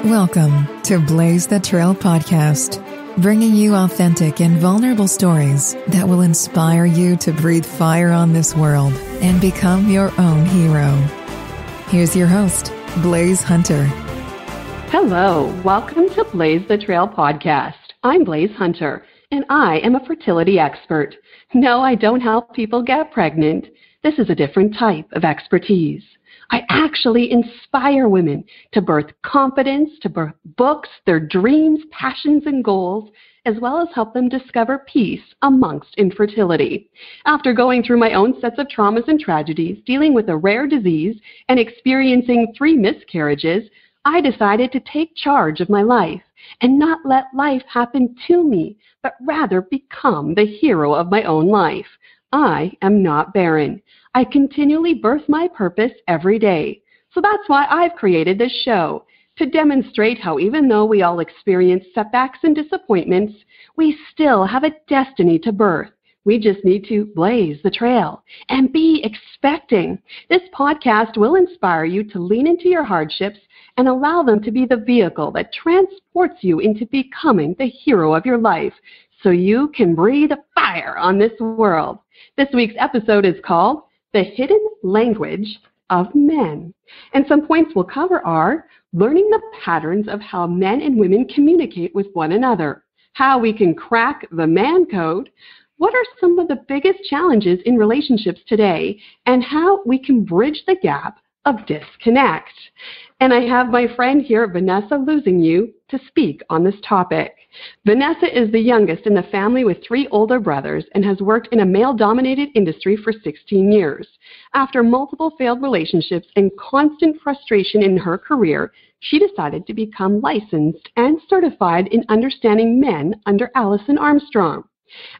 Welcome to Blaise the Trail podcast, bringing you authentic and vulnerable stories that will inspire you to breathe fire on this world and become your own hero. Here's your host, Blaise Hunter. Hello, welcome to Blaise the Trail podcast. I'm Blaise Hunter, and I am a fertility expert. No, I don't help people get pregnant. This is a different type of expertise. I actually inspire women to birth confidence, to birth books, their dreams, passions, and goals, as well as help them discover peace amongst infertility. After going through my own sets of traumas and tragedies, dealing with a rare disease, and experiencing 3 miscarriages, I decided to take charge of my life and not let life happen to me, but rather become the hero of my own life. I am not barren. I continually birth my purpose every day. So that's why I've created this show, to demonstrate how even though we all experience setbacks and disappointments, we still have a destiny to birth. We just need to blaze the trail and be expecting. This podcast will inspire you to lean into your hardships and allow them to be the vehicle that transports you into becoming the hero of your life so you can breathe fire on this world. This week's episode is called The Hidden Language of Men. And some points we'll cover are learning the patterns of how men and women communicate with one another, how we can crack the man code, what are some of the biggest challenges in relationships today, and how we can bridge the gap of disconnect. And I have my friend here, Vanessa Lusignan, to speak on this topic. Vanessa is the youngest in the family with 3 older brothers and has worked in a male-dominated industry for 16 years. After multiple failed relationships and constant frustration in her career, she decided to become licensed and certified in understanding men under Alison Armstrong.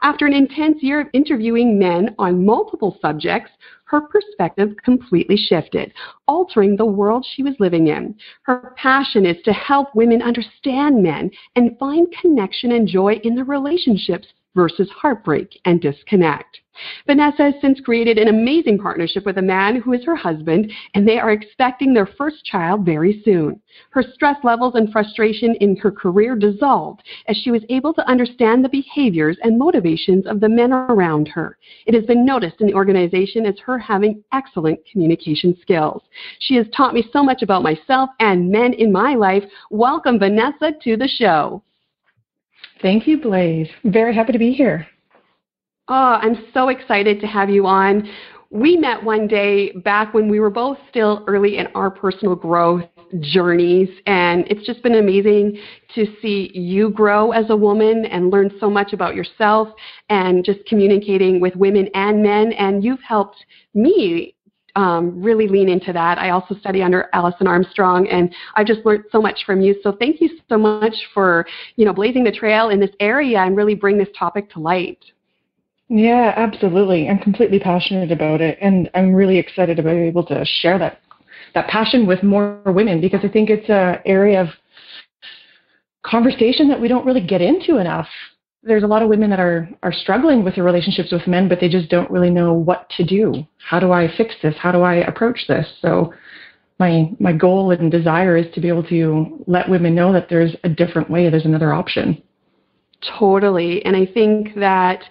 After an intense year of interviewing men on multiple subjects, her perspective completely shifted, altering the world she was living in. Her passion is to help women understand men and find connection and joy in their relationships versus heartbreak and disconnect. Vanessa has since created an amazing partnership with a man who is her husband, and they are expecting their first child very soon. Her stress levels and frustration in her career dissolved as she was able to understand the behaviors and motivations of the men around her. It has been noticed in the organization as her having excellent communication skills. She has taught me so much about myself and men in my life. Welcome, Vanessa, to the show. Thank you, Blaise. Very happy to be here. Oh, I'm so excited to have you on. We met one day back when we were both still early in our personal growth journeys, and it's just been amazing to see you grow as a woman and learn so much about yourself and just communicating with women and men, and you've helped me really lean into that. I also study under Alison Armstrong, and I've just learned so much from you. So thank you so much for, blazing the trail in this area and really bring this topic to light. Yeah, absolutely. I'm completely passionate about it, and I'm really excited to be able to share that passion with more women, because I think it's an area of conversation that we don't really get into enough. There's a lot of women that are struggling with their relationships with men, but they just don't really know what to do. How do I fix this? How do I approach this? So my goal and desire is to be able to let women know that there's a different way, there's another option. Totally. And I think that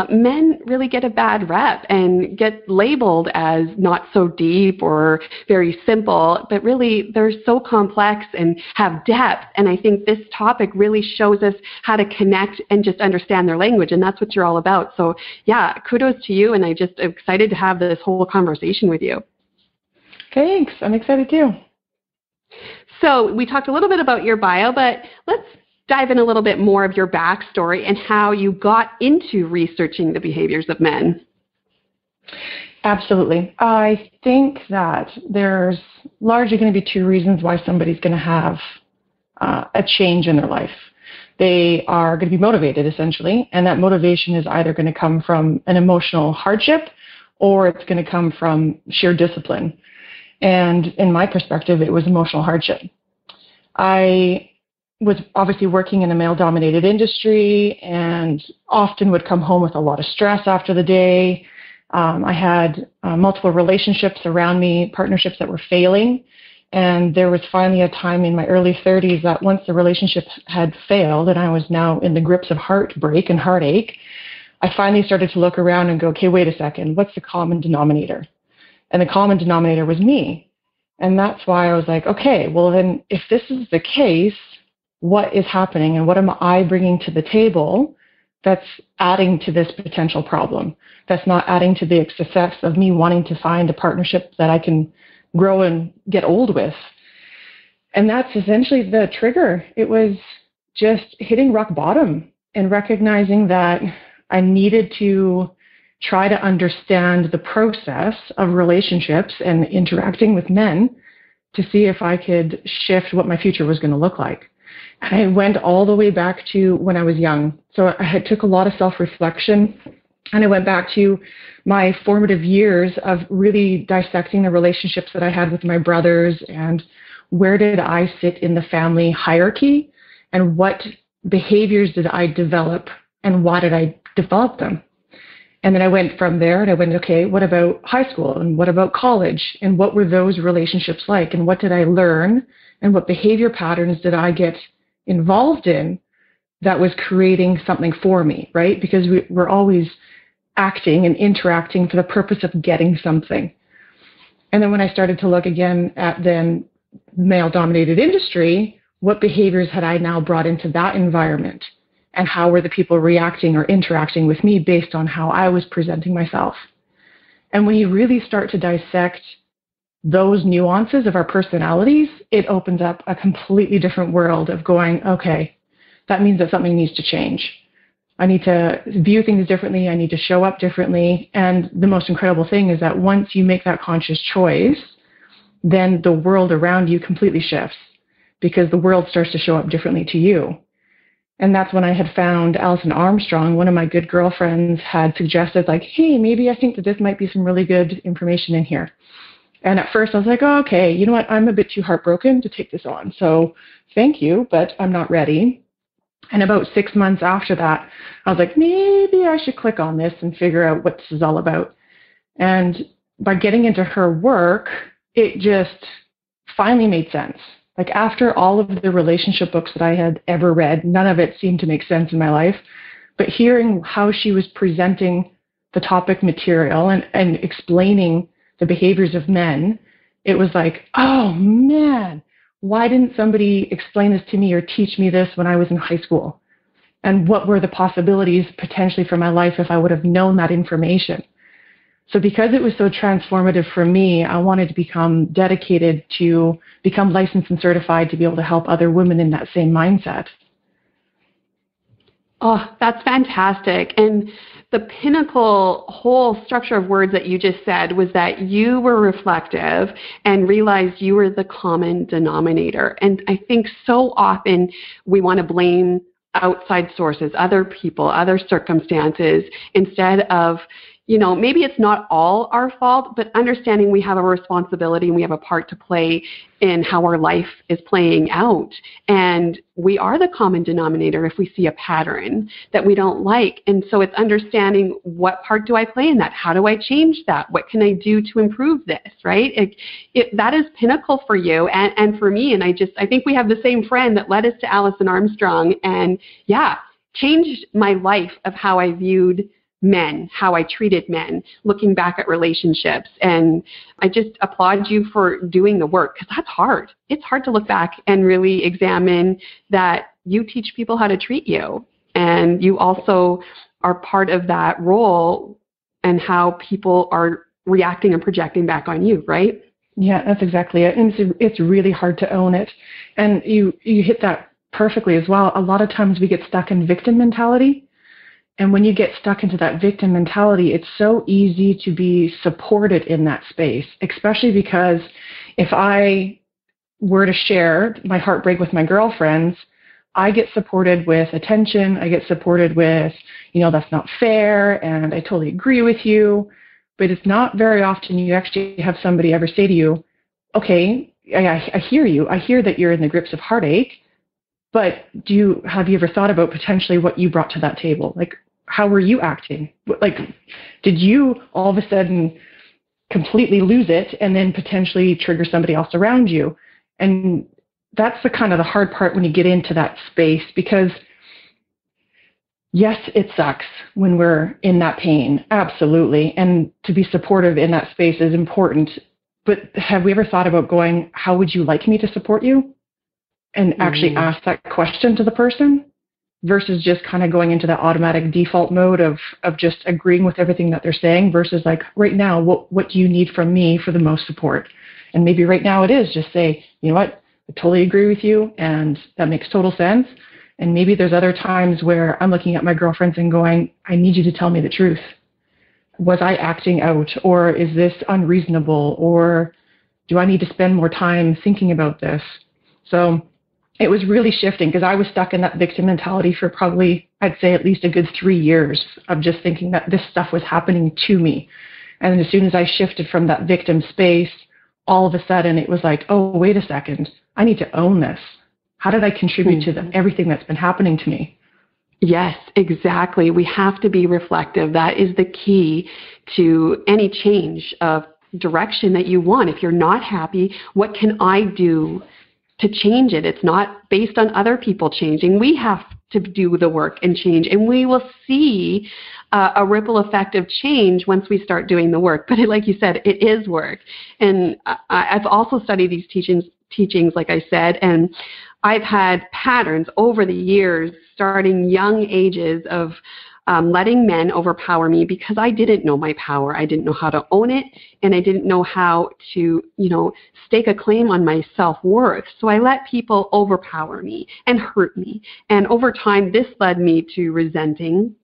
men really get a bad rep and get labeled as not so deep or very simple, but really they're so complex and have depth. And I think this topic really shows us how to connect and just understand their language. And that's what you're all about. So yeah, kudos to you. And I just am excited to have this whole conversation with you. Thanks. I'm excited too. So we talked a little bit about your bio, but let's dive in a little bit more of your backstory and how you got into researching the behaviors of men. Absolutely. I think that there's largely going to be 2 reasons why somebody's going to have a change in their life. They are going to be motivated, essentially, and that motivation is either going to come from an emotional hardship or it's going to come from sheer discipline. And in my perspective, it was emotional hardship. I was obviously working in a male-dominated industry and often would come home with a lot of stress after the day. I had multiple relationships around me, partnerships that were failing, And there was finally a time in my early 30s that once the relationship had failed and I was now in the grips of heartbreak and heartache, I finally started to look around and go, okay, wait a second, what's the common denominator? And the common denominator was me. And that's why I was like, okay, well then if this is the case, what is happening and what am I bringing to the table that's adding to this potential problem? That's not adding to the success of me wanting to find a partnership that I can grow and get old with. And that's essentially the trigger. It was just hitting rock bottom and recognizing that I needed to try to understand the process of relationships and interacting with men to see if I could shift what my future was going to look like. And I went all the way back to when I was young. So I had took a lot of self-reflection, and I went back to my formative years of really dissecting the relationships that I had with my brothers and where did I sit in the family hierarchy and what behaviors did I develop and why did I develop them? And then I went from there and I went, okay, what about high school and what about college and what were those relationships like and what did I learn and what behavior patterns did I get involved in that was creating something for me, right? Because we're always acting and interacting for the purpose of getting something. And then when I started to look again at then male-dominated industry, what behaviors had I now brought into that environment? And how were the people reacting or interacting with me based on how I was presenting myself? And when you really start to dissect those nuances of our personalities, it opens up a completely different world of going, okay, that means that something needs to change. I need to view things differently. I need to show up differently. And the most incredible thing is that once you make that conscious choice, then the world around you completely shifts because the world starts to show up differently to you. And that's when I had found Alison Armstrong, one of my good girlfriends, had suggested like, hey, maybe I think that this might be some really good information in here. And at first I was like, oh, okay, you know what? I'm a bit too heartbroken to take this on. So thank you, but I'm not ready. And about 6 months after that, I was like, maybe I should click on this and figure out what this is all about. And by getting into her work, it just finally made sense. Like after all of the relationship books that I had ever read, none of it seemed to make sense in my life. But hearing how she was presenting the topic material and explaining the behaviors of men, it was like, oh man, why didn't somebody explain this to me or teach me this when I was in high school? And what were the possibilities potentially for my life if I would have known that information? So because it was so transformative for me, I wanted to become dedicated to become licensed and certified to be able to help other women in that same mindset. Oh, that's fantastic. And the pinnacle whole structure of words that you just said was that you were reflective and realized you were the common denominator. And I think so often we want to blame outside sources, other people, other circumstances, instead of, you know, maybe it's not all our fault, but understanding we have a responsibility and we have a part to play in how our life is playing out. And we are the common denominator if we see a pattern that we don't like. And so it's understanding, what part do I play in that? How do I change that? What can I do to improve this, right? That is pinnacle for you and for me. And I think we have the same friend that led us to Alison Armstrong and changed my life of how I viewed men, how I treated men, looking back at relationships. And I just applaud you for doing the work because that's hard. It's hard to look back and really examine that you teach people how to treat you. And you also are part of that role and how people are reacting and projecting back on you, right? Yeah, that's exactly it. And it's really hard to own it. And you hit that perfectly as well. A lot of times we get stuck in victim mentality. And when you get stuck into that victim mentality, it's so easy to be supported in that space, especially because if I were to share my heartbreak with my girlfriends, I get supported with attention. I get supported with, that's not fair, and I totally agree with you. But it's not very often you actually have somebody ever say to you, okay, I hear you. I hear that you're in the grips of heartache, but have you ever thought about potentially what you brought to that table? Like, how were you acting? Like, did you all of a sudden completely lose it and then potentially trigger somebody else around you. And that's the kind of the hard part when you get into that space, because yes, it sucks when we're in that pain. Absolutely. And to be supportive in that space is important. But have we ever thought about going, how would you like me to support you? And actually ask that question to the person versus just kind of going into that automatic default mode of just agreeing with everything that they're saying versus like, right now, what do you need from me for the most support? And maybe right now it is just say, you know what, I totally agree with you and that makes total sense. And maybe there's other times where I'm looking at my girlfriends and going, I need you to tell me the truth. Was I acting out, or is this unreasonable, or do I need to spend more time thinking about this? So it was really shifting because I was stuck in that victim mentality for probably, I'd say at least a good 3 years of just thinking that this stuff was happening to me. And then as soon as I shifted from that victim space, all of a sudden it was like, oh, wait a second, I need to own this. How did I contribute to everything that's been happening to me? Yes, exactly. We have to be reflective. That is the key to any change of direction that you want. If you're not happy, what can I do to change it? It's not based on other people changing. We have to do the work and change, and we will see a ripple effect of change once we start doing the work. But like you said, it is work. And I've also studied these teachings, like I said, and I've had patterns over the years, starting young ages, of letting men overpower me because I didn't know my power. I didn't know how to own it, and I didn't know how to, stake a claim on my self-worth. So I let people overpower me and hurt me. And over time, this led me to resenting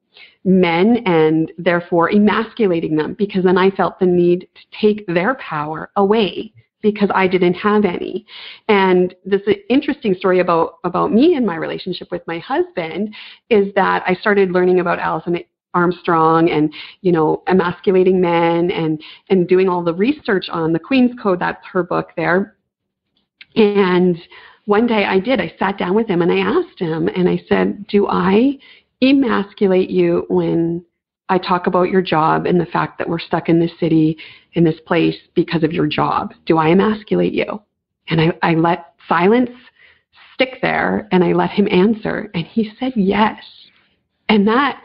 men and therefore emasculating them, because then I felt the need to take their power away because I didn't have any. And this interesting story about me and my relationship with my husband is that I started learning about Alison Armstrong and, emasculating men and doing all the research on the Queen's Code. That's her book there. And one day I sat down with him and I asked him and I said, do I emasculate you when I talk about your job and the fact that we're stuck in this city, in this place because of your job? Do I emasculate you? And I let silence stick there and I let him answer. And he said yes. And that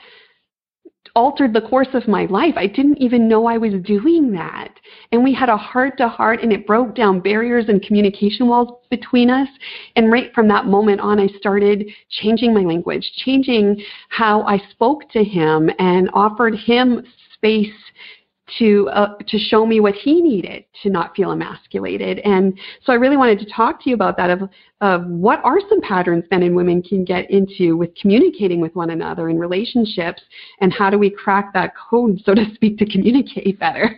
altered the course of my life. I didn't even know I was doing that. And we had a heart-to-heart, and it broke down barriers and communication walls between us. And right from that moment on, I started changing my language, changing how I spoke to him, and offered him space to show me what he needed to not feel emasculated. And so I really wanted to talk to you about that, of what are some patterns men and women can get into with communicating with one another in relationships, and how do we crack that code, so to speak, to communicate better?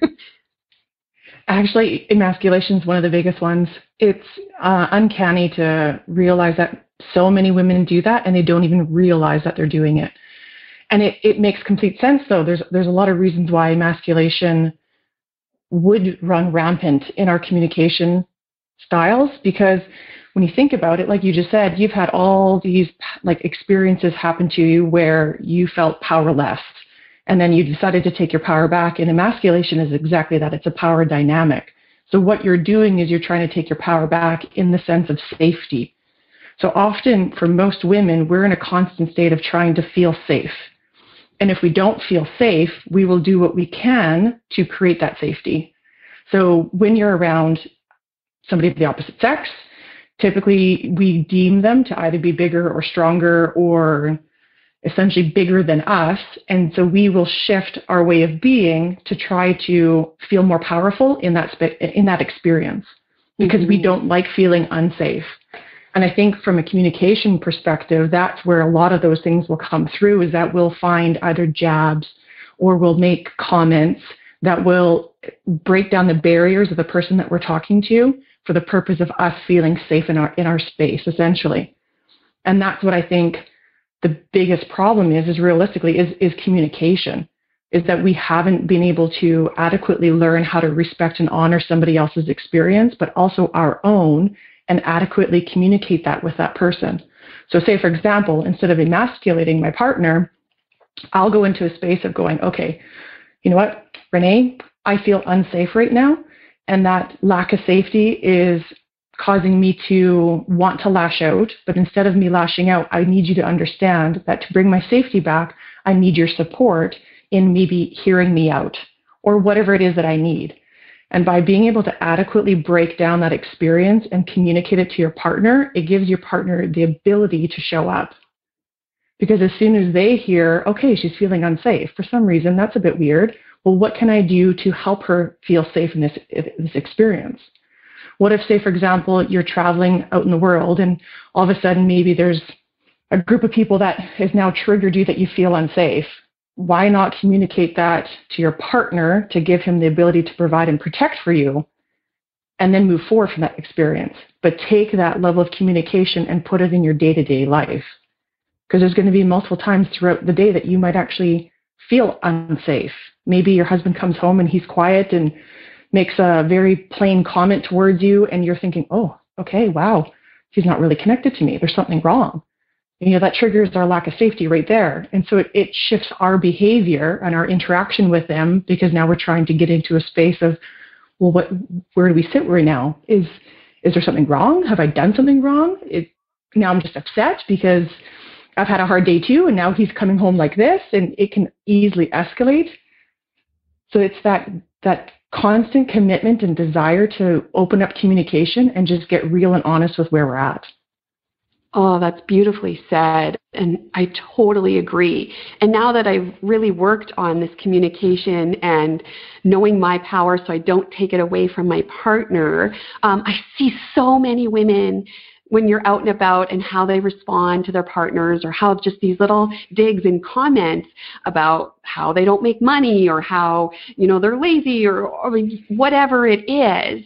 Actually, emasculation is one of the biggest ones. It's uncanny to realize that so many women do that and they don't even realize that they're doing it. And it makes complete sense, though. There's a lot of reasons why emasculation would run rampant in our communication styles, because when you think about it, like you just said, you've had all these experiences happen to you where you felt powerless, and then you decided to take your power back. And emasculation is exactly that. It's a power dynamic. So what you're doing is you're trying to take your power back in the sense of safety. So often for most women, we're in a constant state of trying to feel safe. And if we don't feel safe, we will do what we can to create that safety. So when you're around somebody of the opposite sex, typically we deem them to either be bigger or stronger or essentially bigger than us. And so we will shift our way of being to try to feel more powerful in that experience, because we don't like feeling unsafe. And I think from a communication perspective, that's where a lot of those things will come through, is that we'll find either jabs or we'll make comments that will break down the barriers of the person that we're talking to for the purpose of us feeling safe in our space, essentially. And that's what I think the biggest problem is realistically is communication, is that we haven't been able to adequately learn how to respect and honor somebody else's experience, but also our own, and adequately communicate that with that person. So say, for example, instead of emasculating my partner, I'll go into a space of going, okay, you know what, Renee, I feel unsafe right now, and that lack of safety is causing me to want to lash out. But instead of me lashing out, I need you to understand that to bring my safety back, I need your support in maybe hearing me out or whatever it is that I need. And by being able to adequately break down that experience and communicate it to your partner, it gives your partner the ability to show up. Because as soon as they hear, okay, she's feeling unsafe for some reason, that's a bit weird. Well, what can I do to help her feel safe in this experience? What if, say, for example, you're traveling out in the world and all of a sudden maybe there's a group of people that has now triggered you that you feel unsafe? Why not communicate that to your partner to give him the ability to provide and protect for you and then move forward from that experience? But take that level of communication and put it in your day-to-day life. Because there's going to be multiple times throughout the day that you might actually feel unsafe. Maybe your husband comes home and he's quiet and makes a very plain comment towards you and you're thinking, oh, okay, wow, he's not really connected to me. There's something wrong. That triggers our lack of safety right there. And so it shifts our behavior and our interaction with them because now we're trying to get into a space of, well, where do we sit right now? Is there something wrong? Have I done something wrong? Now I'm just upset because I've had a hard day too, and now he's coming home like this, and it can easily escalate. So it's that constant commitment and desire to open up communication and just get real and honest with where we're at. Oh, that's beautifully said. And I totally agree. And now that I've really worked on this communication and knowing my power so I don't take it away from my partner, I see so many women when you're out and about and how they respond to their partners or how just these little digs and comments about how they don't make money or how, they're lazy or whatever it is.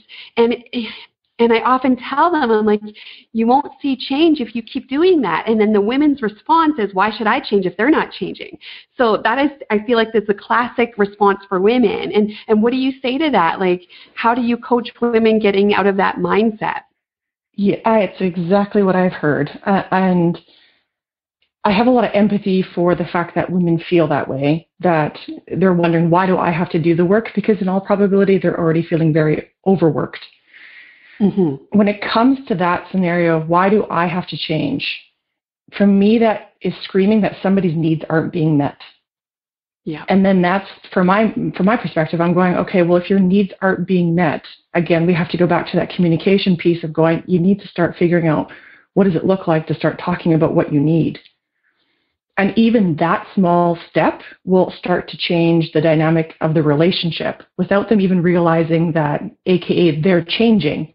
And I often tell them, I'm like, you won't see change if you keep doing that. And then the women's response is, why should I change if they're not changing? So that is, I feel like that's a classic response for women. And what do you say to that? Like, how do you coach women getting out of that mindset? Yeah, it's exactly what I've heard. And I have a lot of empathy for the fact that women feel that way, that they're wondering, why do I have to do the work? Because in all probability, they're already feeling very overworked. Mm-hmm. When it comes to that scenario of why do I have to change, for me, that is screaming that somebody's needs aren't being met. Yeah. And then that's, from my perspective, I'm going, okay, well, if your needs aren't being met, again, we have to go back to that communication piece of going, you need to start figuring out what does it look like to start talking about what you need. And even that small step will start to change the dynamic of the relationship without them even realizing that, AKA, they're changing.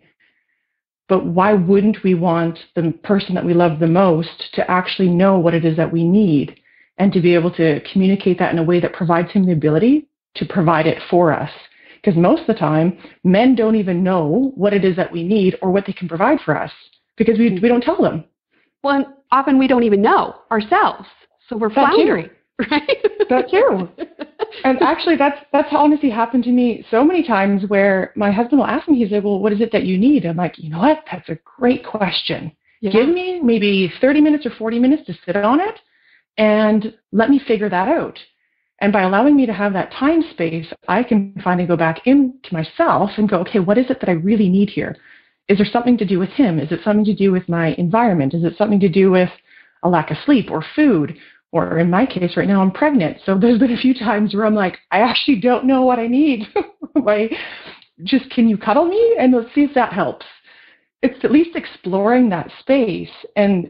But why wouldn't we want the person that we love the most to actually know what it is that we need and to be able to communicate that in a way that provides him the ability to provide it for us? Because most of the time, men don't even know what it is that we need or what they can provide for us because we don't tell them. Well, and often we don't even know ourselves. So we're floundering, right? That too. And actually, that's honestly happened to me so many times where my husband will ask me, he's like, well, what is it that you need? I'm like, you know what? That's a great question. Yeah. Give me maybe 30 minutes or 40 minutes to sit on it and let me figure that out. And by allowing me to have that time space, I can finally go back into myself and go, okay, what is it that I really need here? Is there something to do with him? Is it something to do with my environment? Is it something to do with a lack of sleep or food? Or in my case, right now, I'm pregnant. So there's been a few times where I'm like, I actually don't know what I need. Can you cuddle me? And let's see if that helps. It's at least exploring that space. And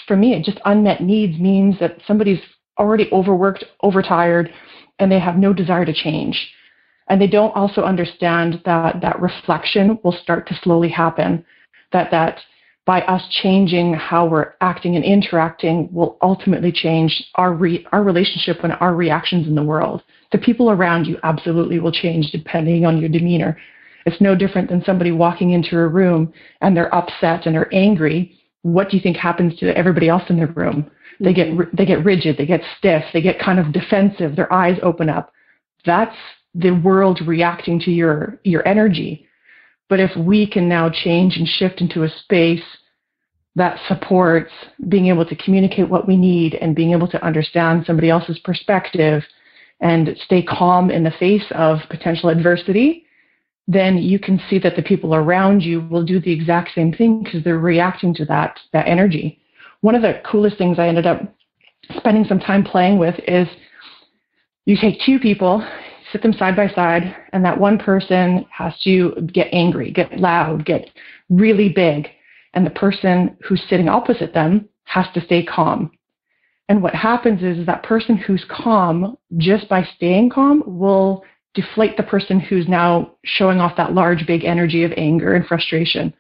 for me, it just unmet needs means that somebody's already overworked, overtired, and they have no desire to change. And they don't also understand that reflection will start to slowly happen, that by us changing how we're acting and interacting will ultimately change our relationship and our reactions in the world. The people around you absolutely will change depending on your demeanor. It's no different than somebody walking into a room and they're upset and they're angry. What do you think happens to everybody else in the room? They get rigid, they get stiff, they get kind of defensive, their eyes open up. That's the world reacting to your energy. But if we can now change and shift into a space that supports being able to communicate what we need and being able to understand somebody else's perspective and stay calm in the face of potential adversity, then you can see that the people around you will do the exact same thing because they're reacting to that energy. One of the coolest things I ended up spending some time playing with is you take two people, sit them side by side, and that one person has to get angry, get loud, get really big, and the person who's sitting opposite them has to stay calm. And what happens is that person who's calm, just by staying calm, will deflate the person who's now showing off that large, big energy of anger and frustration.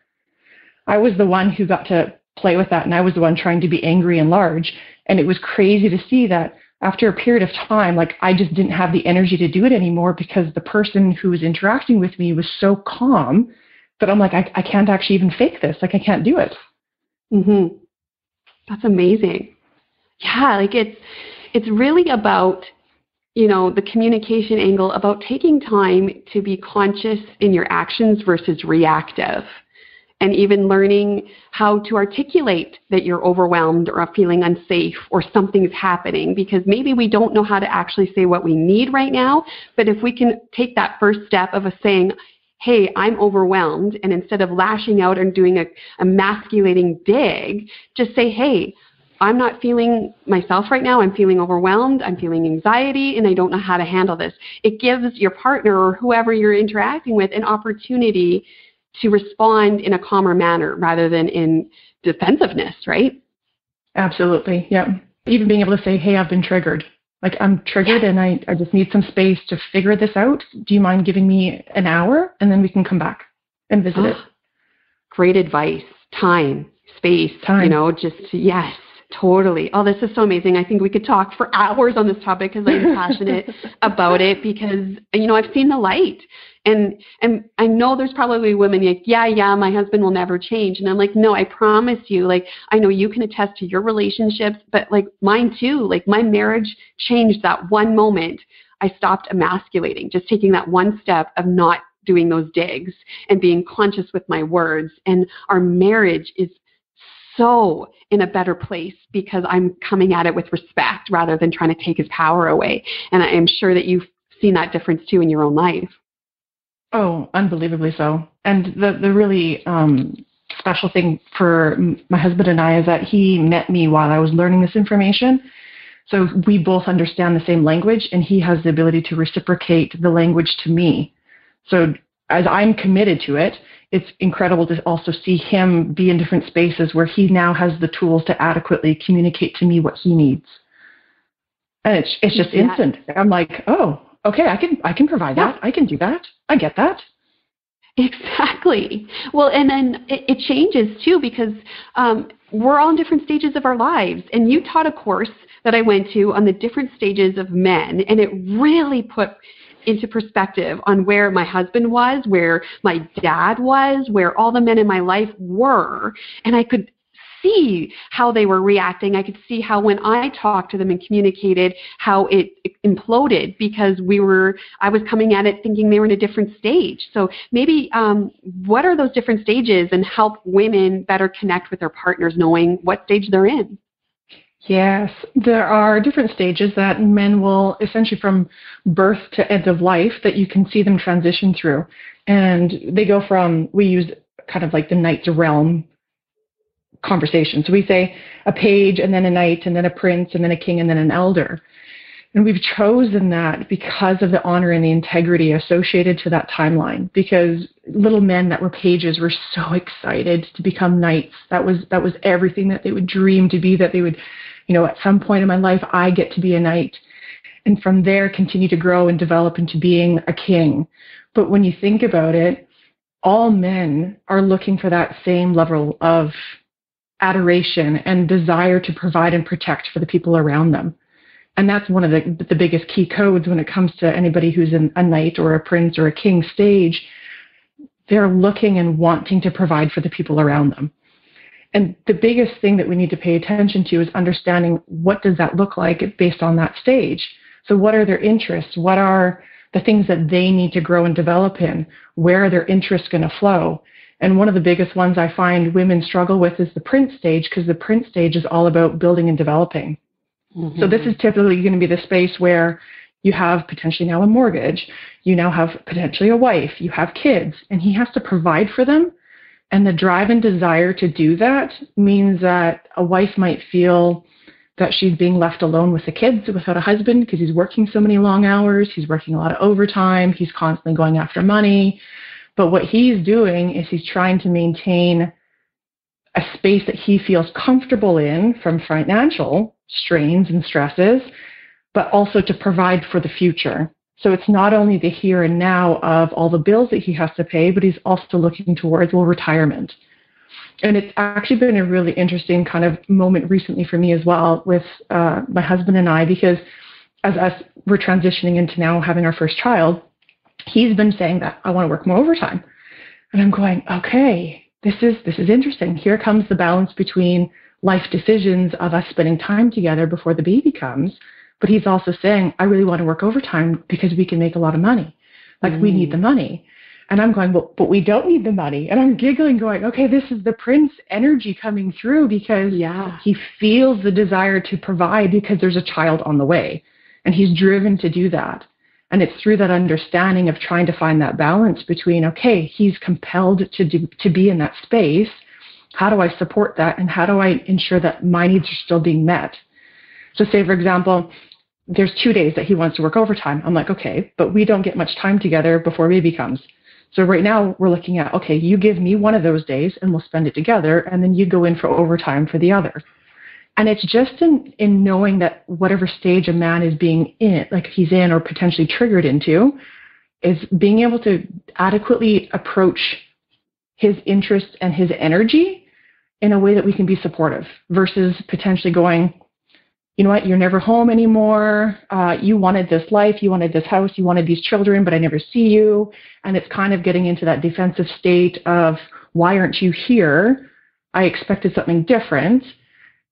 I was the one who got to play with that, and I was the one trying to be angry and large. And it was crazy to see that after a period of time, like I just didn't have the energy to do it anymore because the person who was interacting with me was so calm that I'm like, I can't actually even fake this. Like I can't do it. Mm-hmm. That's amazing. Yeah, like it's really about, the communication angle, about taking time to be conscious in your actions versus reactive, and even learning how to articulate that you're overwhelmed or feeling unsafe or something's happening, because maybe we don't know how to actually say what we need right now. But if we can take that first step of saying, hey, I'm overwhelmed, and instead of lashing out and doing a emasculating dig, just say, hey, I'm not feeling myself right now. I'm feeling overwhelmed. I'm feeling anxiety, and I don't know how to handle this. It gives your partner or whoever you're interacting with an opportunity to respond in a calmer manner rather than in defensiveness, right? Absolutely. Yeah. Even being able to say, hey, I've been triggered. Like I'm triggered and I just need some space to figure this out. Do you mind giving me an hour and then we can come back and visit it? Great advice. Time, space, yes. Totally. Oh, this is so amazing. I think we could talk for hours on this topic because I'm passionate about it because, I've seen the light. And I know there's probably women like, yeah, my husband will never change. And I'm like, no, I promise you, like, I know you can attest to your relationships, but like mine too, like my marriage changed that one moment. I stopped emasculating, just taking that one step of not doing those digs and being conscious with my words. And our marriage is so in a better place because I'm coming at it with respect rather than trying to take his power away. And I am sure that you've seen that difference too in your own life. Oh, unbelievably so. And the really special thing for my husband and I is that he met me while I was learning this information. So we both understand the same language, and he has the ability to reciprocate the language to me. So as I'm committed to it, it's incredible to also see him be in different spaces where he now has the tools to adequately communicate to me what he needs. And it's just instant. I'm like, oh, okay, I can provide that. I can do that. I get that. Exactly. Well, and then it changes too because we're all in different stages of our lives. And you taught a course that I went to on the different stages of men, and it really put into perspective on where my husband was, where my dad was, where all the men in my life were. And I could see how they were reacting. I could see how when I talked to them and communicated, how it imploded because I was coming at it thinking they were in a different stage. So maybe what are those different stages, and help women better connect with their partners knowing what stage they're in? Yes, there are different stages that men will, essentially from birth to end of life, that you can see them transition through. And they go from, we use kind of like the knight's realm conversation. So we say a page, and then a knight, and then a prince, and then a king, and then an elder. And we've chosen that because of the honor and the integrity associated to that timeline, because little men that were pages were so excited to become knights. That was everything that they would dream to be, that they would, at some point in my life, I get to be a knight. And from there, continue to grow and develop into being a king. But when you think about it, all men are looking for that same level of adoration and desire to provide and protect for the people around them. And that's one of the biggest key codes when it comes to anybody who's in a knight or a prince or a king stage. They're looking and wanting to provide for the people around them. And the biggest thing that we need to pay attention to is understanding what does that look like based on that stage. So what are their interests? What are the things that they need to grow and develop in? Where are their interests going to flow? And one of the biggest ones I find women struggle with is the prince stage, because the prince stage is all about building and developing. Mm-hmm. So this is typically going to be the space where You have potentially now a mortgage. You now have potentially a wife. You have kids, and he has to provide for them. And the drive and desire to do that means that a wife might feel that she's being left alone with the kids without a husband because he's working so many long hours. He's working a lot of overtime. He's constantly going after money. But what he's doing is he's trying to maintain a space that he feels comfortable in from financial strains and stresses, but also to provide for the future. So it's not only the here and now of all the bills that he has to pay, but he's also looking towards, retirement. And it's actually been a really interesting kind of moment recently for me as well with my husband and I, because as we're transitioning into now having our first child, he's been saying that I want to work more overtime. And I'm going, okay, this is interesting. Here comes the balance between life decisions of us spending time together before the baby comes. But he's also saying, I really want to work overtime because we can make a lot of money. Like, we need the money. And I'm going, well, but we don't need the money. And I'm giggling, going, okay, this is the Prince energy coming through, because he feels the desire to provide because there's a child on the way. And he's driven to do that. And it's through that understanding of trying to find that balance between, okay, he's compelled to be in that space. How do I support that? And how do I ensure that my needs are still being met? So say, for example, there's 2 days that he wants to work overtime. I'm like, okay, but we don't get much time together before baby comes. So right now we're looking at, okay, you give me one of those days and we'll spend it together, and then you go in for overtime for the other. And it's just in knowing that whatever stage a man is being in, like he's in or potentially triggered into, is being able to adequately approach his interests and his energy in a way that we can be supportive, versus potentially going, you know what, you're never home anymore. You wanted this life, you wanted this house, you wanted these children, but I never see you. And it's kind of getting into that defensive state of, why aren't you here? I expected something different.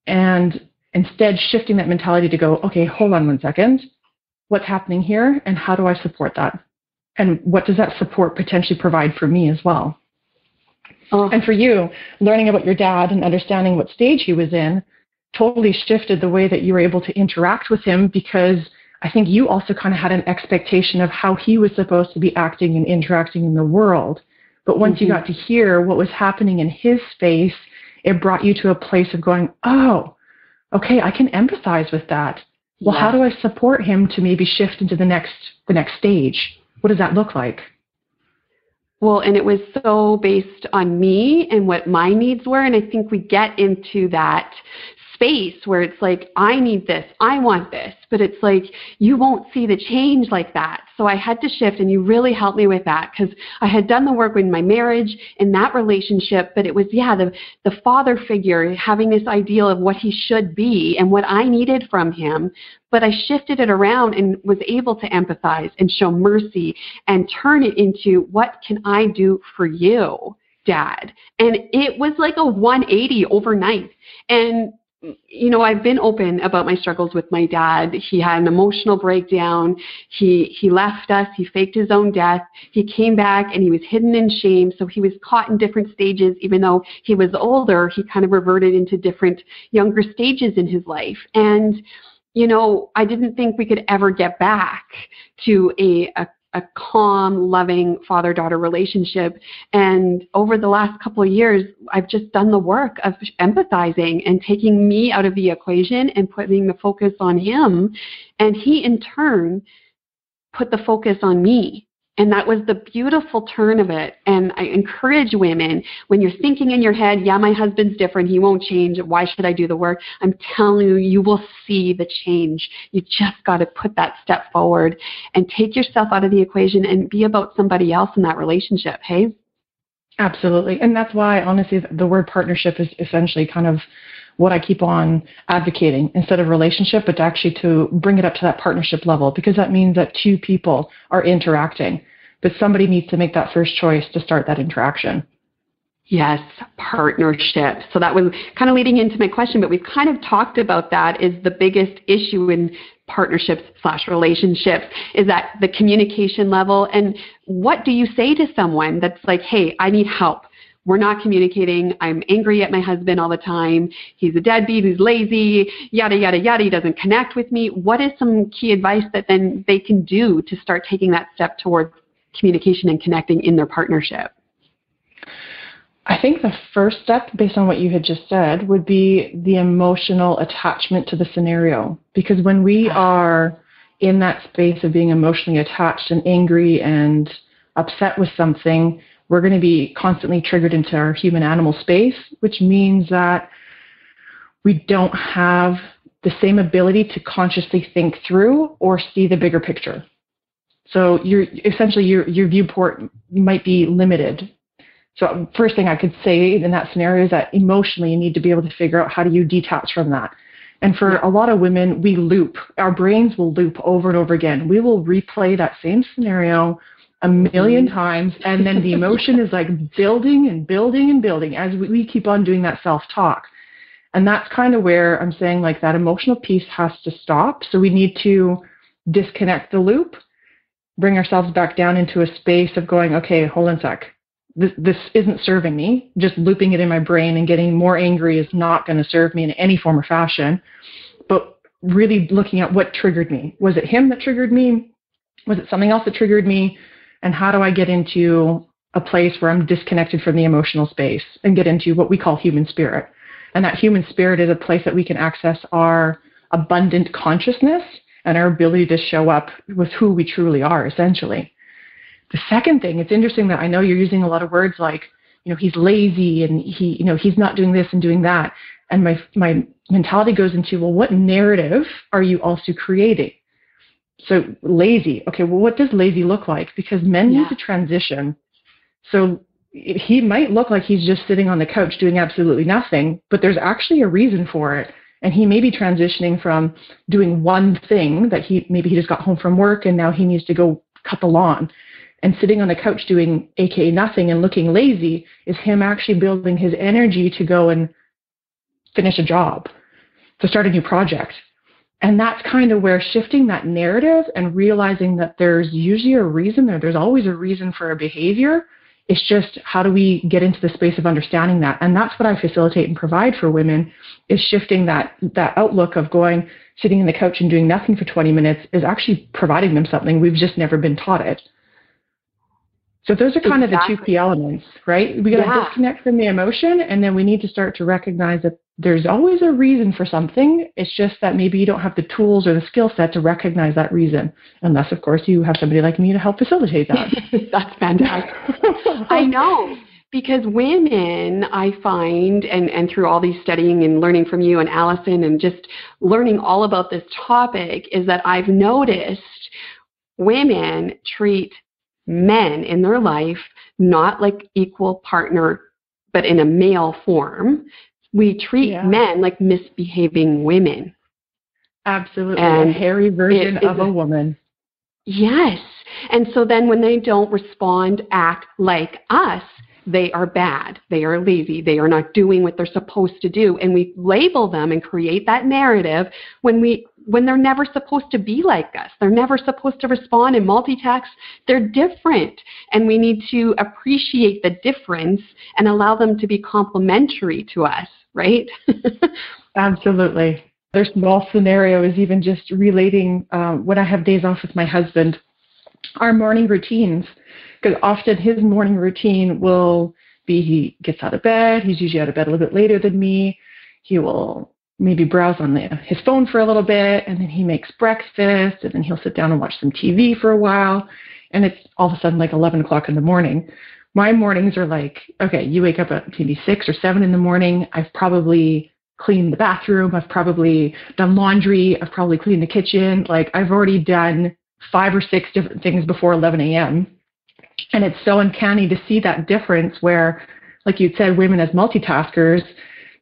And instead shifting that mentality to go, okay, hold on 1 second. What's happening here, and how do I support that? And what does that support potentially provide for me as well? And for you, learning about your dad and understanding what stage he was in totally shifted the way that you were able to interact with him, because I think you also kind of had an expectation of how he was supposed to be acting and interacting in the world. But once you got to hear what was happening in his space, it brought you to a place of going, oh, okay, I can empathize with that. Well, how do I support him to maybe shift into the next stage? What does that look like? Well, and it was so based on me and what my needs were. And I think we get into that space where it's like, I need this, I want this, but it's like, you won't see the change like that. So I had to shift, and you really helped me with that, because I had done the work in my marriage, in that relationship, but it was, the father figure, having this ideal of what he should be and what I needed from him. But I shifted it around and was able to empathize and show mercy and turn it into, what can I do for you, Dad? And it was like a 180 overnight. And I've been open about my struggles with my dad. He had an emotional breakdown. He left us. He faked his own death. He came back, and he was hidden in shame. So he was caught in different stages. Even though he was older, he kind of reverted into different younger stages in his life. And, I didn't think we could ever get back to a calm, loving father-daughter relationship. And over the last couple of years, I've just done the work of empathizing and taking me out of the equation and putting the focus on him. And he, in turn, put the focus on me. And that was the beautiful turn of it. And I encourage women, when you're thinking in your head, my husband's different, he won't change, why should I do the work? I'm telling you, you will see the change. You just got to put that step forward and take yourself out of the equation and be about somebody else in that relationship, hey? Absolutely. And that's why, honestly, the word partnership is essentially kind of what I keep on advocating, instead of relationship, but actually to bring it up to that partnership level, because that means that two people are interacting, but somebody needs to make that first choice to start that interaction. Yes, partnership. So that was kind of leading into my question, but we've kind of talked about that is the biggest issue in partnerships/relationships, is that the communication level. And what do you say to someone that's like, hey, I need help. we're not communicating. I'm angry at my husband all the time. He's a deadbeat, he's lazy, yada, yada, yada. He doesn't connect with me. What is some key advice that then they can do to start taking that step towards communication and connecting in their partnership? I think the first step, based on what you had just said, would be the emotional attachment to the scenario. Because when we are in that space of being emotionally attached and angry and upset with something, we're going to be constantly triggered into our human animal space, which means that we don't have the same ability to consciously think through or see the bigger picture. So your viewport might be limited. So first thing I could say in that scenario is that emotionally you need to be able to figure out how do you detach from that. And for a lot of women, we loop. Our brains will loop over and over again. We will replay that same scenario a million times, and then the emotion is like building and building and building as we keep on doing that self-talk. And that's kind of where I'm saying like that emotional piece has to stop. So we need to disconnect the loop, bring ourselves back down into a space of going, okay, hold on a sec. This isn't serving me. Just looping it in my brain and getting more angry is not going to serve me in any form or fashion. But really looking at what triggered me. Was it him that triggered me? Was it something else that triggered me? And how do I get into a place where I'm disconnected from the emotional space and get into what we call human spirit? And that human spirit is a place that we can access our abundant consciousness and our ability to show up with who we truly are, essentially. The second thing, it's interesting that I know you're using a lot of words like, he's lazy and he's not doing this and doing that. And my mentality goes into, well, what narrative are you also creating? So lazy. Okay, well, what does lazy look like? Because men need to transition. So he might look like he's just sitting on the couch doing absolutely nothing, but there's actually a reason for it. And he may be transitioning from doing one thing that maybe he just got home from work and now he needs to go cut the lawn. And sitting on the couch doing AKA nothing and looking lazy is him actually building his energy to go and finish a job, to start a new project. And that's kind of where shifting that narrative and realizing that there's usually a reason there's always a reason for a behavior. It's just how do we get into the space of understanding that? And that's what I facilitate and provide for women, is shifting that outlook of going, sitting on the couch and doing nothing for 20 minutes is actually providing them something. We've just never been taught it. So those are kind of the two key elements, right? We got to disconnect from the emotion, and then we need to start to recognize that there's always a reason for something. It's just that maybe you don't have the tools or the skill set to recognize that reason, unless, of course, you have somebody like me to help facilitate that. That's fantastic. I know, because women, I find, and through all these studying and learning from you and Allison and just learning all about this topic, is that I've noticed women treat men in their life not like equal partner, but in a male form. We treat men like misbehaving women. Absolutely. And a hairy version of a woman. Yes. And so then when they don't respond, act like us, they are bad, they are lazy, they are not doing what they're supposed to do. And we label them and create that narrative when they're never supposed to be like us. They're never supposed to respond and multitask. They're different. And we need to appreciate the difference and allow them to be complementary to us, right? Absolutely. Their small scenario is even just relating when I have days off with my husband, our morning routines. Because often his morning routine will be he gets out of bed. He's usually out of bed a little bit later than me. He will maybe browse on his phone for a little bit, and then he makes breakfast, and then he'll sit down and watch some TV for a while, and it's all of a sudden like 11 o'clock in the morning. My mornings are like, okay, you wake up at maybe 6 or 7 in the morning. I've probably cleaned the bathroom. I've probably done laundry. I've probably cleaned the kitchen. Like I've already done 5 or 6 different things before 11 a.m. And it's so uncanny to see that difference where, like you said, women as multitaskers,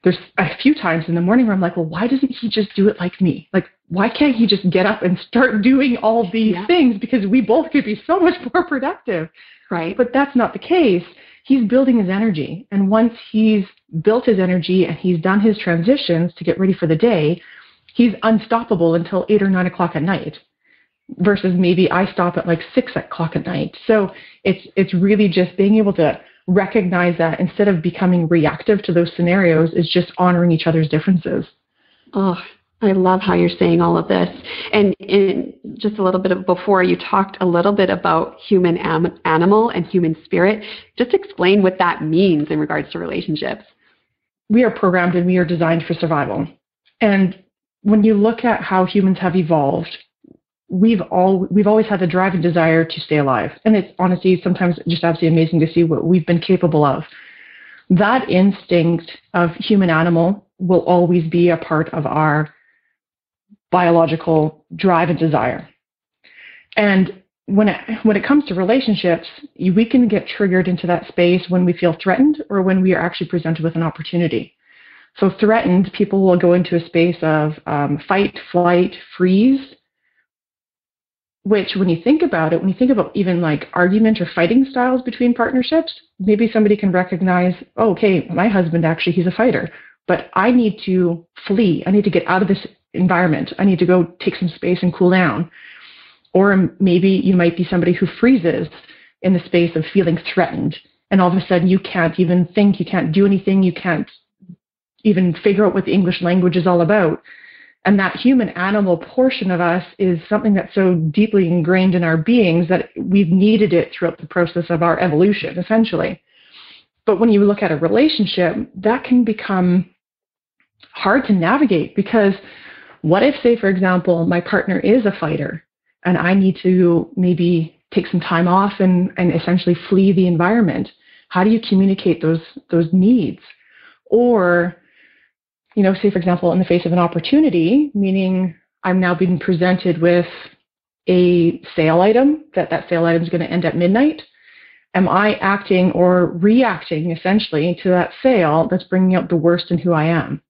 there's a few times in the morning where I'm like, well, why doesn't he just do it like me? Like, why can't he just get up and start doing all these things? Because we both could be so much more productive. Right. But that's not the case. He's building his energy. And once he's built his energy and he's done his transitions to get ready for the day, he's unstoppable until 8 or 9 o'clock at night. Versus maybe I stop at like 6 o'clock at night. So it's really just being able to recognize that instead of becoming reactive to those scenarios is just honoring each other's differences. Oh, I love how you're saying all of this. And in just a little bit before, you talked a little bit about human animal and human spirit. Just explain what that means in regards to relationships. We are programmed and we are designed for survival. And when you look at how humans have evolved, we've always had the drive and desire to stay alive. And it's honestly sometimes just absolutely amazing to see what we've been capable of. That instinct of human animal will always be a part of our biological drive and desire. And when it comes to relationships, we can get triggered into that space when we feel threatened or when we are actually presented with an opportunity. So threatened, people will go into a space of fight, flight, freeze, which when you think about it, when you think about even like argument or fighting styles between partnerships, maybe somebody can recognize, oh, okay, my husband actually, he's a fighter, but I need to flee. I need to get out of this environment. I need to go take some space and cool down. Or maybe you might be somebody who freezes in the space of feeling threatened. And all of a sudden you can't even think, you can't do anything, you can't even figure out what the English language is all about. And that human animal portion of us is something that's so deeply ingrained in our beings that we've needed it throughout the process of our evolution, essentially. But when you look at a relationship, that can become hard to navigate because what if, say, for example, my partner is a fighter and I need to maybe take some time off and essentially flee the environment? How do you communicate those needs? Or, you know, say, for example, in the face of an opportunity, meaning I'm now being presented with a sale item, that sale item is going to end at midnight. Am I acting or reacting essentially to that sale that's bringing out the worst in who I am?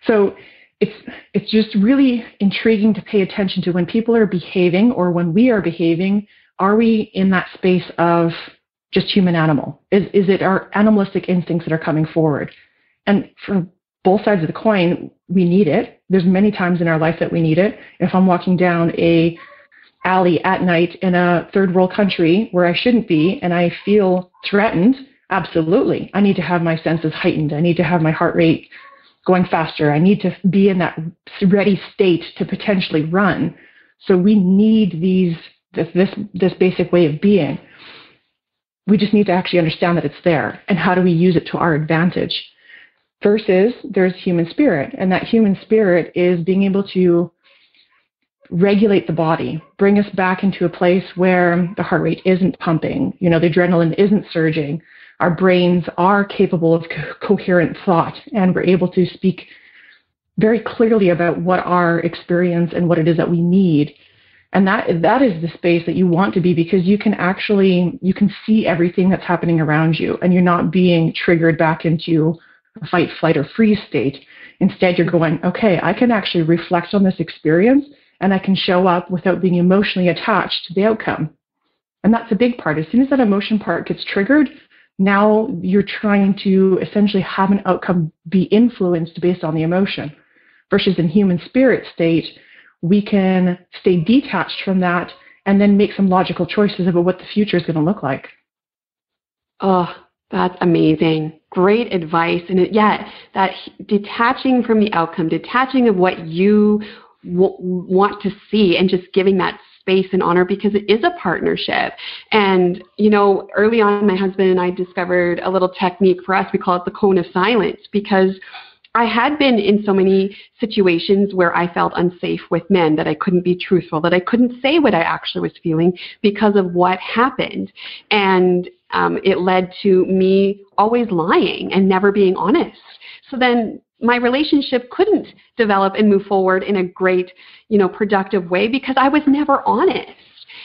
So it's just really intriguing to pay attention to when people are behaving or when we are behaving. Are we in that space of just human animal? Is it our animalistic instincts that are coming forward? And for both sides of the coin, we need it. There's many times in our life that we need it. If I'm walking down a alley at night in a third world country where I shouldn't be and I feel threatened, absolutely. I need to have my senses heightened. I need to have my heart rate going faster. I need to be in that ready state to potentially run. So we need this basic way of being. We just need to actually understand that it's there and how do we use it to our advantage. Versus there's human spirit, and that human spirit is being able to regulate the body, bring us back into a place where the heart rate isn't pumping, the adrenaline isn't surging. Our brains are capable of coherent thought, and we're able to speak very clearly about what our experience and what it is that we need. And that is the space that you want to be, because you can see everything that's happening around you, and you're not being triggered back into a fight, flight, or freeze state. Instead, you're going, okay, I can actually reflect on this experience, and I can show up without being emotionally attached to the outcome. And that's a big part. As soon as that emotion part gets triggered, now you're trying to essentially have an outcome be influenced based on the emotion. Versus in human spirit state, we can stay detached from that and then make some logical choices about what the future is going to look like. Oh, that's amazing. Great advice. And that detaching from the outcome, detaching of what you want to see, and just giving that space and honor, because it is a partnership. And, early on, my husband and I discovered a little technique for us. We call it the cone of silence, because I had been in so many situations where I felt unsafe with men, that I couldn't be truthful, that I couldn't say what I actually was feeling because of what happened. And it led to me always lying and never being honest. So then my relationship couldn't develop and move forward in a great, productive way, because I was never honest.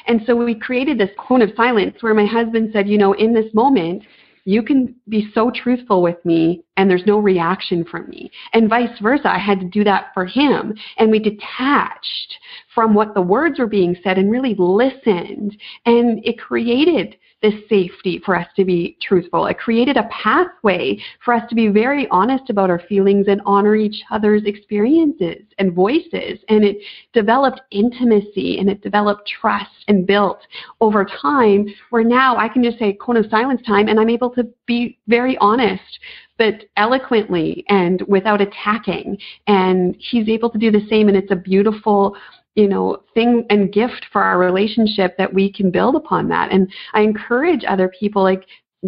And so we created this cone of silence where my husband said, in this moment, you can be so truthful with me and there's no reaction from me. And vice versa, I had to do that for him. And we detached from what the words were being said and really listened. And it created this safety for us to be truthful. It created a pathway for us to be very honest about our feelings and honor each other's experiences and voices. And it developed intimacy and it developed trust and built over time, where now I can just say cone of silence time and I'm able to be very honest, but eloquently and without attacking. And he's able to do the same, and it's a beautiful thing and gift for our relationship that we can build upon that. And I encourage other people,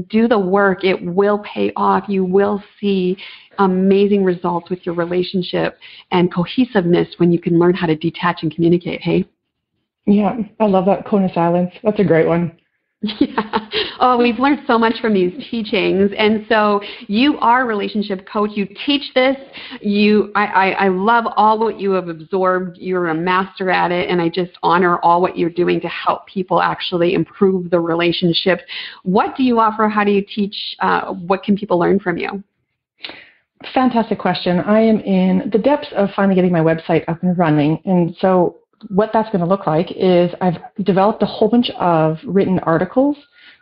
do the work. It will pay off. You will see amazing results with your relationship and cohesiveness when you can learn how to detach and communicate. Hey? Yeah, I love that cone of silence. That's a great one. Yeah. Oh, we've learned so much from these teachings. And so you are a relationship coach. You teach this. I love all what you have absorbed. You're a master at it. And I just honor all what you're doing to help people actually improve the relationship. What do you offer? How do you teach? What can people learn from you? Fantastic question. I am in the depths of finally getting my website up and running. And so what that's going to look like is I've developed a whole bunch of written articles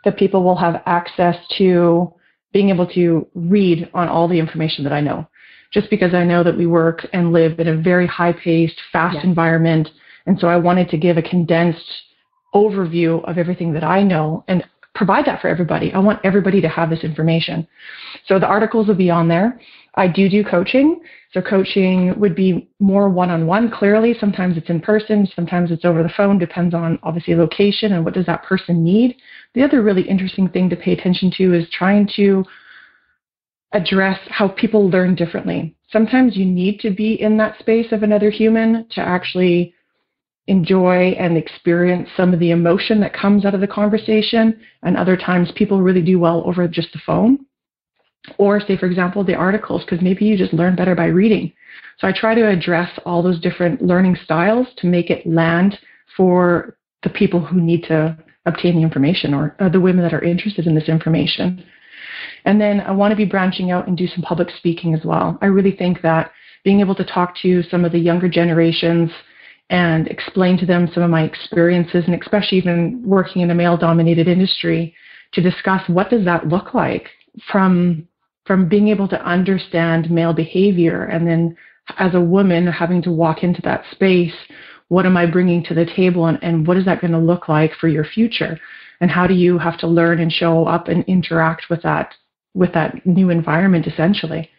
that people will have access to being able to read on all the information that I know. Just because I know that we work and live in a very high-paced, fast environment. And so I wanted to give a condensed overview of everything that I know and provide that for everybody. I want everybody to have this information. So the articles will be on there. I do coaching. So coaching would be more one-on-one, clearly. Sometimes it's in person, sometimes it's over the phone, depends on obviously location and what does that person need. The other really interesting thing to pay attention to is trying to address how people learn differently. Sometimes you need to be in that space of another human to actually enjoy and experience some of the emotion that comes out of the conversation. And other times people really do well over just the phone. Or say, for example, the articles, because maybe you just learn better by reading. So I try to address all those different learning styles to make it land for the people who need to obtain the information, or the women that are interested in this information. And then I want to be branching out and do some public speaking as well. I really think that being able to talk to some of the younger generations and explain to them some of my experiences, and especially even working in a male-dominated industry, to discuss what does that look like from being able to understand male behavior, and then as a woman having to walk into that space, what am I bringing to the table, and what is that going to look like for your future, and how do you have to learn and show up and interact with that new environment, essentially.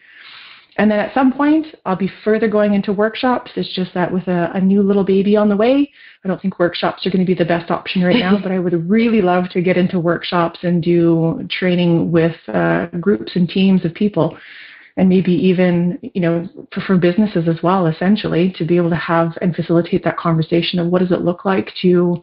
And then at some point, I'll be further going into workshops. It's just that with a new little baby on the way, I don't think workshops are going to be the best option right now, but I would really love to get into workshops and do training with groups and teams of people, and maybe even, for businesses as well, essentially, to be able to have and facilitate that conversation of what does it look like to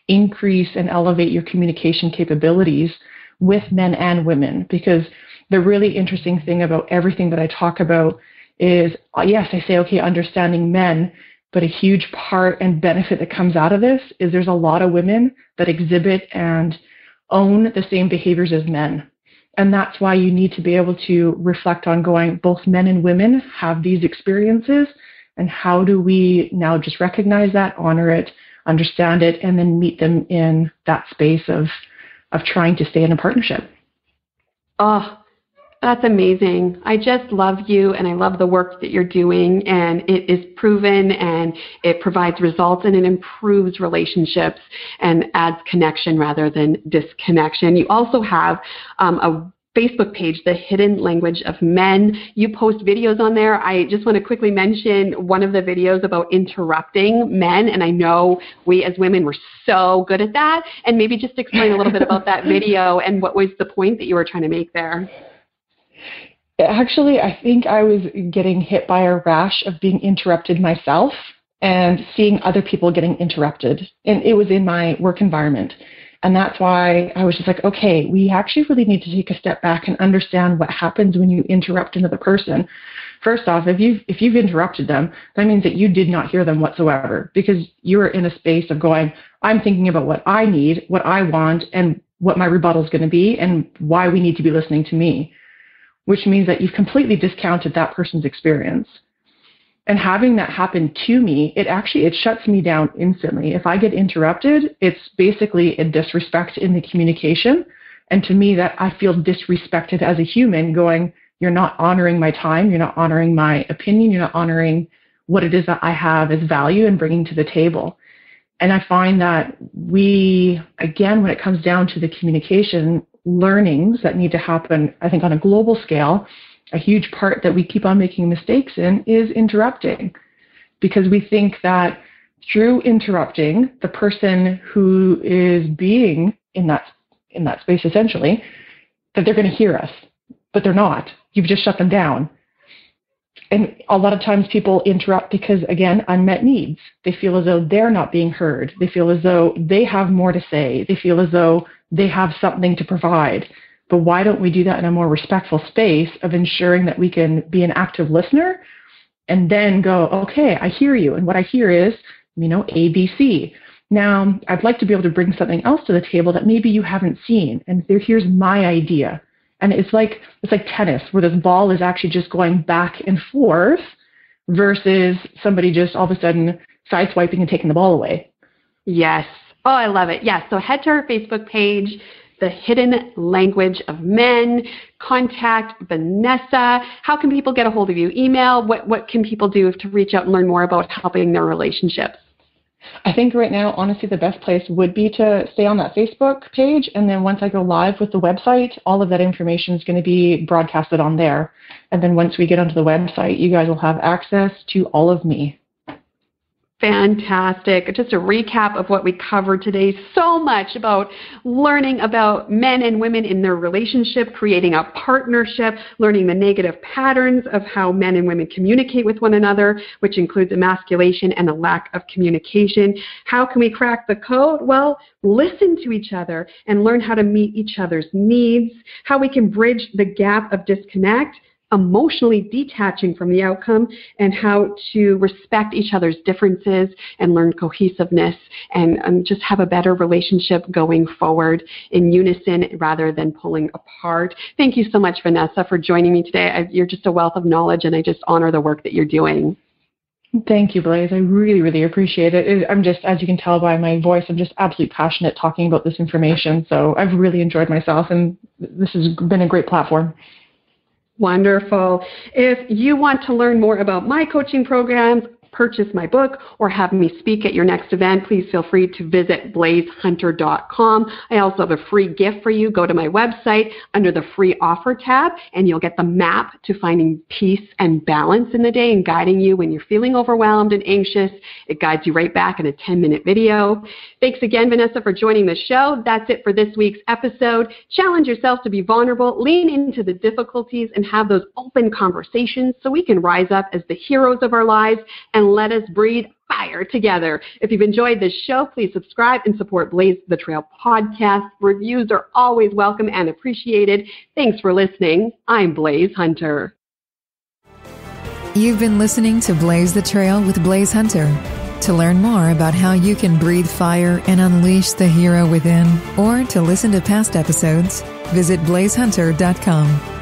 increase and elevate your communication capabilities with men and women. Because the really interesting thing about everything that I talk about is, yes, I say, okay, understanding men, but a huge part and benefit that comes out of this is there's a lot of women that exhibit and own the same behaviors as men. And that's why you need to be able to reflect on going, both men and women have these experiences, and how do we now just recognize that, honor it, understand it, and then meet them in that space of trying to stay in a partnership. Oh, that's amazing. I just love you, and I love the work that you're doing, and it is proven, and it provides results, and it improves relationships and adds connection rather than disconnection. You also have a Facebook page, The Hidden Language of Men. You post videos on there. I just want to quickly mention one of the videos about interrupting men, and I know we as women were so good at that, and maybe just explain a little bit about that video and what was the point that you were trying to make there. Actually, I think I was getting hit by a rash of being interrupted myself and seeing other people getting interrupted. And it was in my work environment. And that's why I was just like, okay, we actually really need to take a step back and understand what happens when you interrupt another person. First off, if you've interrupted them, that means that you did not hear them whatsoever, because you are in a space of going, I'm thinking about what I need, what I want, and what my rebuttal is going to be, and why we need to be listening to me. which means that you've completely discounted that person's experience. And having that happen to me, it shuts me down instantly. If I get interrupted, it's basically a disrespect in the communication. And to me, that I feel disrespected as a human, going, you're not honoring my time, you're not honoring my opinion, you're not honoring what it is that I have as value and bringing to the table. And I find that we, again, when it comes down to the communication learnings that need to happen, I think on a global scale, a huge part that we keep on making mistakes in is interrupting, because we think that through interrupting, the person who is being in that space essentially, that they're going to hear us, but they're not. You've just shut them down. And a lot of times people interrupt because, again, unmet needs. They feel as though they're not being heard. They feel as though they have more to say. They feel as though they have something to provide. But why don't we do that in a more respectful space of ensuring that we can be an active listener and then go, okay, I hear you. And what I hear is, A, B, C. Now, I'd like to be able to bring something else to the table that maybe you haven't seen. And here's my idea. And it's like tennis, where this ball is actually just going back and forth versus somebody just all of a sudden sideswiping and taking the ball away. Yes. Oh, I love it. Yes. So head to our Facebook page, The Hidden Language of Men. Contact Vanessa. How can people get a hold of you? Email? What can people do to reach out and learn more about helping their relationships? I think right now, honestly, the best place would be to stay on that Facebook page. And then once I go live with the website, all of that information is going to be broadcasted on there. And then once we get onto the website, you guys will have access to all of me. Fantastic. Just a recap of what we covered today. So much about learning about men and women in their relationship, creating a partnership, learning the negative patterns of how men and women communicate with one another, which includes emasculation and a lack of communication. How can we crack the code? Well, listen to each other and learn how to meet each other's needs, how we can bridge the gap of disconnect, emotionally detaching from the outcome, and how to respect each other's differences and learn cohesiveness and just have a better relationship going forward in unison rather than pulling apart. Thank you so much, Vanessa, for joining me today. You're just a wealth of knowledge, and I just honor the work that you're doing. Thank you, Blaise. I really, really appreciate it. I'm just, as you can tell by my voice, I'm just absolutely passionate talking about this information. So I've really enjoyed myself, and this has been a great platform. Wonderful. If you want to learn more about my coaching programs, purchase my book, or have me speak at your next event, please feel free to visit blaisehunter.com. I also have a free gift for you. Go to my website under the free offer tab, and you'll get the map to finding peace and balance in the day and guiding you when you're feeling overwhelmed and anxious. It guides you right back in a 10-minute video. Thanks again, Vanessa, for joining the show. That's it for this week's episode. Challenge yourself to be vulnerable, lean into the difficulties, and have those open conversations so we can rise up as the heroes of our lives and let us breathe fire together. If you've enjoyed this show, please subscribe and support Blaise the Trail podcast. Reviews are always welcome and appreciated. Thanks for listening. I'm Blaise Hunter. You've been listening to Blaise the Trail with Blaise Hunter. To learn more about how you can breathe fire and unleash the hero within, or to listen to past episodes, visit blaisehunter.com.